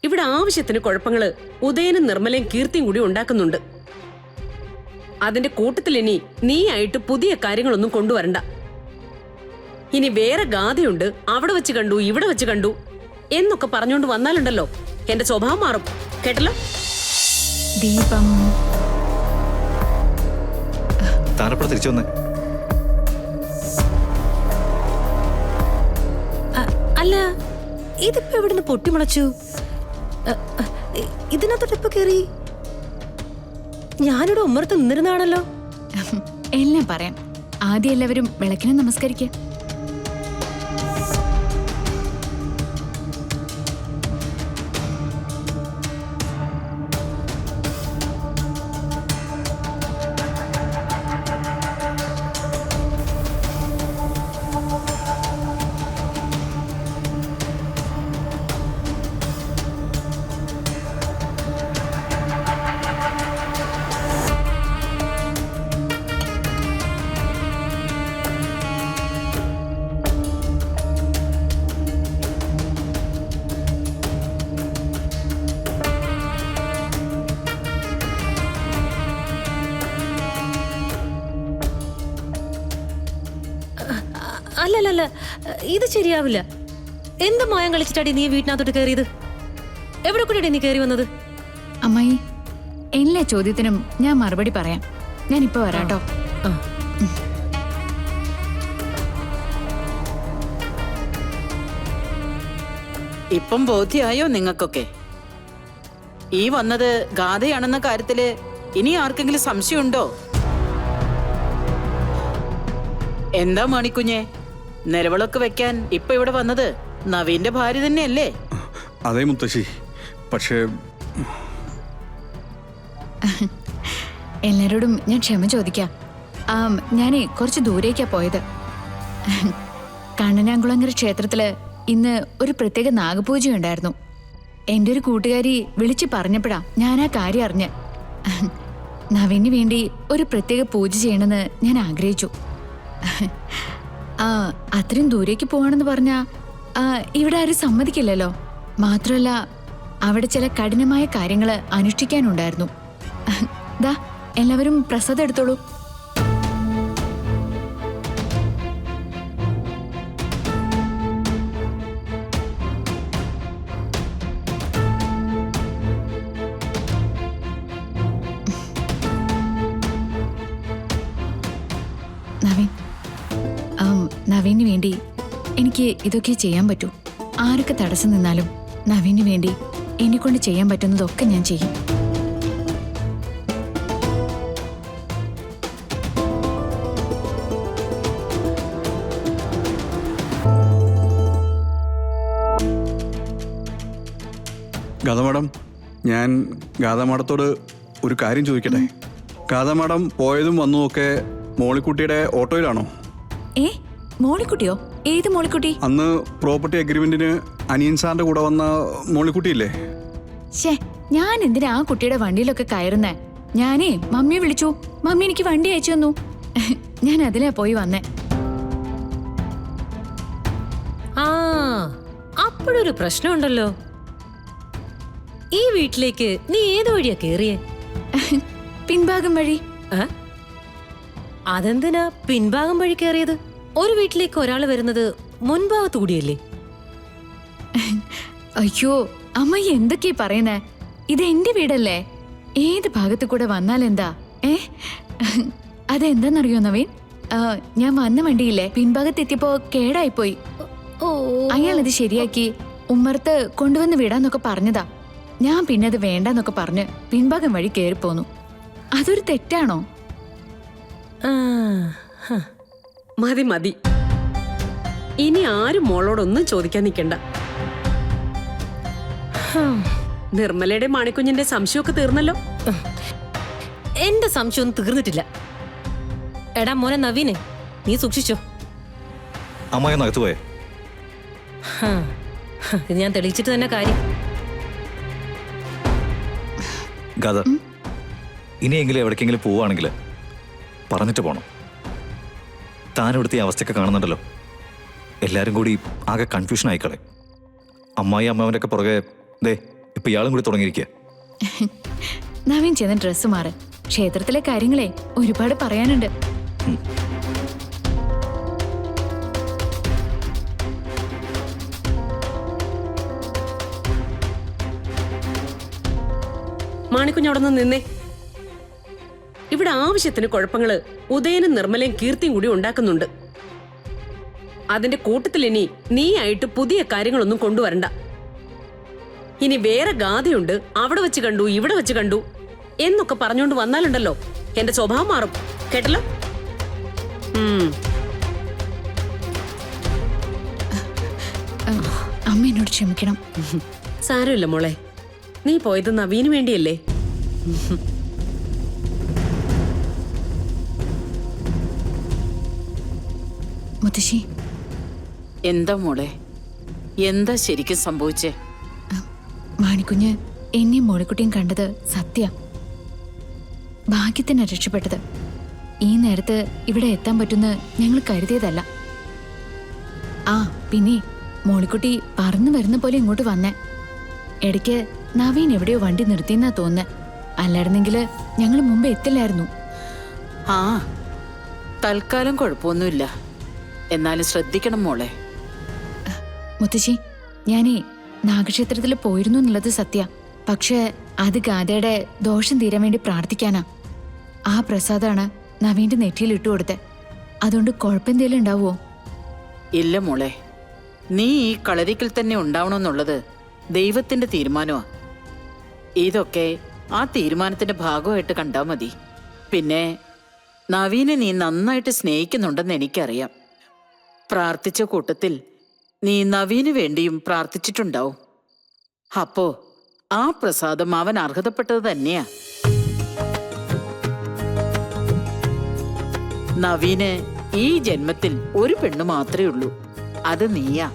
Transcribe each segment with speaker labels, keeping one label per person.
Speaker 1: ഇവിടെ ആവശ്യത്തിന് കുഴപ്പങ്ങള് ഉദയനും നിർമ്മലയും കീർത്തിയും കൂടി ഉണ്ടാക്കുന്നുണ്ട്. അതിന്റെ കൂട്ടത്തിൽ ഇനി നീയായിട്ട് പുതിയ കാര്യങ്ങളൊന്നും കൊണ്ടുവരണ്ട. ഇനി വേറെ ഗാഥയുണ്ട്, അവിടെ വെച്ച് കണ്ടു ഇവിടെ വെച്ച് കണ്ടു എന്നൊക്കെ പറഞ്ഞുകൊണ്ട് വന്നാലുണ്ടല്ലോ എന്റെ സ്വഭാവം മാറും. കേട്ടല്ലോ?
Speaker 2: ദീപം
Speaker 3: താനപ്പോൾ തിരിച്ചു വന്നേ?
Speaker 2: അല്ല, ഇതിപ്പോ എവിടുന്ന് പൊട്ടിമുളച്ചു? ഇതിനകത്തോട്ട് കേറി? ഞാനിവിടെ ഉമ്മർത്ത് നിന്നിരുന്നാണല്ലോ.
Speaker 4: എല്ലാം പറയാം. ആദ്യം എല്ലാവരും വിളക്കിനെ നമസ്കരിക്കുക.
Speaker 2: അല്ലല്ല, ഇത് ശരിയാവില്ല. എന്ത് മായം കളിച്ചിട്ടാടി നീ വീട്ടിനകത്തോട്ട് കയറിയത്? എവിടെ കൂടിയാടി നീ കയറി വന്നത്?
Speaker 4: അമ്മായി, എല്ലാ ചോദ്യത്തിനും ഞാൻ മറുപടി പറയാം. ഞാൻ ഇപ്പൊ വരാട്ടോ.
Speaker 5: ഇപ്പം ബോധ്യായോ നിങ്ങൾക്കൊക്കെ? ഈ വന്നത് ഗാഥയാണെന്ന കാര്യത്തില് ഇനി ആർക്കെങ്കിലും സംശയമുണ്ടോ? എന്താ മാണിക്കുഞ്ഞെ, നിലവിളക്ക് വെക്കാൻ ഇപ്പൊ ഇവിടെ വന്നത് നവീന്റെ ഭാര്യ തന്നെയല്ലേ?
Speaker 6: അതെ മുത്തശ്ശി, പക്ഷേ
Speaker 4: എല്ലാരോടും ഞാൻ ക്ഷമ ചോദിക്കാം. ഞാനേ കുറച്ച് ദൂരേക്കാ പോയത്. കണ്ണനാംകുളങ്ങര ക്ഷേത്രത്തില് ഇന്ന് ഒരു പ്രത്യേക നാഗപൂജയുണ്ടായിരുന്നു. എൻ്റെ ഒരു കൂട്ടുകാരി വിളിച്ചു പറഞ്ഞപ്പോഴാ ഞാൻ ആ കാര്യം അറിഞ്ഞ്. നവീന് വേണ്ടി ഒരു പ്രത്യേക പൂജ ചെയ്യണമെന്ന് ഞാൻ ആഗ്രഹിച്ചു. അത്രയും ദൂരേക്ക് പോവാണെന്ന് പറഞ്ഞാ ഇവിടെ ആരും സമ്മതിക്കില്ലല്ലോ. മാത്രമല്ല അവിടെ ചില കഠിനമായ കാര്യങ്ങള് അനുഷ്ഠിക്കാനുണ്ടായിരുന്നു. ദാ എല്ലാവരും പ്രസാദം എടുത്തോളൂ. നവീന് വേണ്ടി എനിക്ക് ഇതൊക്കെ ചെയ്യാൻ പറ്റൂ. ആരൊക്കെ തടസ്സം നിന്നാലും നവീന് വേണ്ടി എന്നെക്കൊണ്ട് ചെയ്യാൻ പറ്റുന്നതൊക്കെ ഞാൻ ചെയ്യും.
Speaker 6: ഗാഥ മാഡം, ഞാൻ ഗാഥ മാഡത്തോട് ഒരു കാര്യം ചോദിക്കട്ടെ? ഗാഥ മാഡം പോയതും വന്നതുമൊക്കെ മോളിക്കുട്ടിയുടെ ഓട്ടോയിലാണോ?
Speaker 4: മോളിക്കുട്ടിയോ? ഏത് മോളിക്കുട്ടി?
Speaker 6: അന്ന് പ്രോപ്പർട്ടി അഗ്രിമെന്റിന് അനിയൻ സാറിന്റെ കൂടെ വന്ന മോളിക്കുട്ടിയില്ലേ?
Speaker 4: ഞാൻ എന്തിനാ ആ കുട്ടിയുടെ വണ്ടിയിലൊക്കെ കയറുന്നേ? ഞാനേ മമ്മിയെ വിളിച്ചു, മമ്മി എനിക്ക് വണ്ടി അയച്ചു തന്നു. ഞാൻ അതിലാ പോയി വന്നേ.
Speaker 2: അപ്പോഴൊരു പ്രശ്നമുണ്ടല്ലോ. ഈ വീട്ടിലേക്ക് നീ ഏത് വഴിയാ കേറിയേ?
Speaker 4: പിൻഭാഗം വഴി.
Speaker 2: അതെന്തിനാ പിൻഭാഗം വഴി കയറിയത്? ഒരു വീട്ടിലേക്ക് ഒരാൾ വരുന്നത് മുൻഭാഗത്തു കൂടിയല്ലേ?
Speaker 4: അയ്യോ അമ്മ, എന്തൊക്കെയാ പറയുന്നേ? ഇത് എന്റെ വീടല്ലേ. ഏത് ഭാഗത്ത് കൂടെ വന്നാലെന്താ? അതെന്താന്നറിയോ നവീൻ? ഞാൻ വന്ന വണ്ടിയില്ലേ പിൻഭാഗത്തെത്തിയപ്പോ കേടായിപ്പോയി. അയാളത് ശരിയാക്കി ഉമ്മർത്ത് കൊണ്ടുവന്ന് വിടാന്നൊക്കെ പറഞ്ഞതാ. ഞാൻ പിന്നെ അത് വേണ്ടെന്നൊക്കെ പറഞ്ഞ് പിൻഭാഗം വഴി കേറിപ്പോന്നു. അതൊരു തെറ്റാണോ?
Speaker 1: മതി മതി, ഇനി ആരും മോളോടൊന്നും ചോദിക്കാൻ നിൽക്കണ്ട. നിർമ്മലയുടെ മാണിക്കുഞ്ഞിന്റെ സംശയമൊക്കെ തീർന്നല്ലോ.
Speaker 2: എന്റെ സംശയമൊന്നും തീർന്നിട്ടില്ല. എടാ മോനെ നവീനെ, നീ സൂക്ഷിച്ചോ.
Speaker 3: അമ്മായി നകത്ത് പോയേ?
Speaker 2: ഇത് ഞാൻ തെളിയിച്ചിട്ട് തന്നെ കാര്യം.
Speaker 3: ഗാഥ, ഇനിയെങ്കിലും എവിടേക്കെങ്കിലും പോവുകയാണെങ്കിൽ പറഞ്ഞിട്ട് പോണം. താനിവിടുത്തെ അവസ്ഥയൊക്കെ കാണുന്നുണ്ടല്ലോ. എല്ലാവരും കൂടി ആകെ കൺഫ്യൂഷൻ ആയിക്കളെ. അമ്മായി അമ്മാവൻ്റെ ഒക്കെ പുറകെ ദേ ഇപ്പൊ ഇയാളും കൂടി തുടങ്ങിയിരിക്കുക.
Speaker 4: നവീൻ ചെന്ന് ഡ്രസ്സ് മാറ്. ക്ഷേത്രത്തിലെ കാര്യങ്ങളെ ഒരുപാട് പറയാനുണ്ട്.
Speaker 1: മാണിക്കുഞ്ഞ് അവിടെ നിന്ന് നിന്നേ. ഇവിടെ ആവശ്യത്തിന് കുഴപ്പങ്ങള് ഉദയനും നിർമ്മലയും കീർത്തിയും കൂടി ഉണ്ടാക്കുന്നുണ്ട്. അതിന്റെ കൂട്ടത്തിൽ ഇനി നീയായിട്ട് പുതിയ കാര്യങ്ങളൊന്നും കൊണ്ടുവരണ്ട. ഇനി വേറെ ഗാഥയുണ്ട്, അവിടെ വെച്ച് കണ്ടു, ഇവിടെ വെച്ച് കണ്ടു എന്നൊക്കെ പറഞ്ഞുകൊണ്ട് വന്നാലുണ്ടല്ലോ എന്റെ സ്വഭാവം മാറും. കേട്ടല്ലോ?
Speaker 4: അമ്മ എന്നോട് ക്ഷമിക്കണം.
Speaker 1: സാരമില്ല മോളെ, നീ പോയത് നവീന് വേണ്ടിയല്ലേ?
Speaker 4: മുത്തശ്ശി,
Speaker 5: എന്താ മോളെ, എന്താ ശരിക്കും സംഭവിച്ചേ?
Speaker 4: മാണിക്കുഞ്ഞ് എന്നെയും മോളിക്കുട്ടിയും കണ്ടത് സത്യ. ഭാഗ്യത്തിന് രക്ഷപ്പെട്ടത്. ഈ നേരത്ത് ഇവിടെ എത്താൻ പറ്റുന്ന ഞങ്ങൾ കരുതിയതല്ല. ആ പിന്നെ മോളിക്കുട്ടി പറന്നു വരുന്ന പോലെ ഇങ്ങോട്ട് വന്നേ. ഇടയ്ക്ക് നവീൻ എവിടെയോ വണ്ടി നിർത്തിയെന്നാ തോന്നുന്നേ. അല്ലായിരുന്നെങ്കില് ഞങ്ങൾ മുമ്പ് എത്തില്ലായിരുന്നു.
Speaker 5: ആ, തൽക്കാലം കുഴപ്പമൊന്നുമില്ല. എന്നാലും ശ്രദ്ധിക്കണം മോളെ.
Speaker 4: മുത്തശ്ശി, ഞാനേ നാഗക്ഷേത്രത്തിൽ പോയിരുന്നു എന്നുള്ളത് സത്യ. പക്ഷെ അത് ഗാഥയുടെ ദോഷം തീരാൻ വേണ്ടി പ്രാർത്ഥിക്കാനാ. ആ പ്രസാദാണ് നവീന്റെ നെറ്റിയിൽ ഇട്ടു കൊടുത്തത്. അതുകൊണ്ട് കുഴപ്പമെന്തേലും ഉണ്ടാവുമോ?
Speaker 5: ഇല്ല മോളെ, നീ ഈ കളരിക്കൽ തന്നെ ഉണ്ടാവണമെന്നുള്ളത് ദൈവത്തിന്റെ തീരുമാനമാ. ഇതൊക്കെ ആ തീരുമാനത്തിന്റെ ഭാഗമായിട്ട് കണ്ടാ മതി. പിന്നെ നവീനെ നീ നന്നായിട്ട് സ്നേഹിക്കുന്നുണ്ടെന്ന് എനിക്കറിയാം. പ്രാർത്ഥിച്ച കൂട്ടത്തിൽ നീ നവീന് വേണ്ടിയും പ്രാർത്ഥിച്ചിട്ടുണ്ടാവും. അപ്പോ ആ പ്രസാദം അവൻ അർഹതപ്പെട്ടത് തന്നെയാ. നവീന് ഈ ജന്മത്തിൽ ഒരു പെണ്ണ് മാത്രമേ ഉള്ളൂ, അത് നീയാ.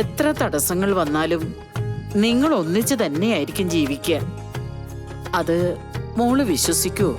Speaker 5: എത്ര തടസ്സങ്ങൾ വന്നാലും നിങ്ങൾ ഒന്നിച്ച് തന്നെയായിരിക്കും ജീവിക്കുക. അത് മോള് വിശ്വസിക്കുവോ?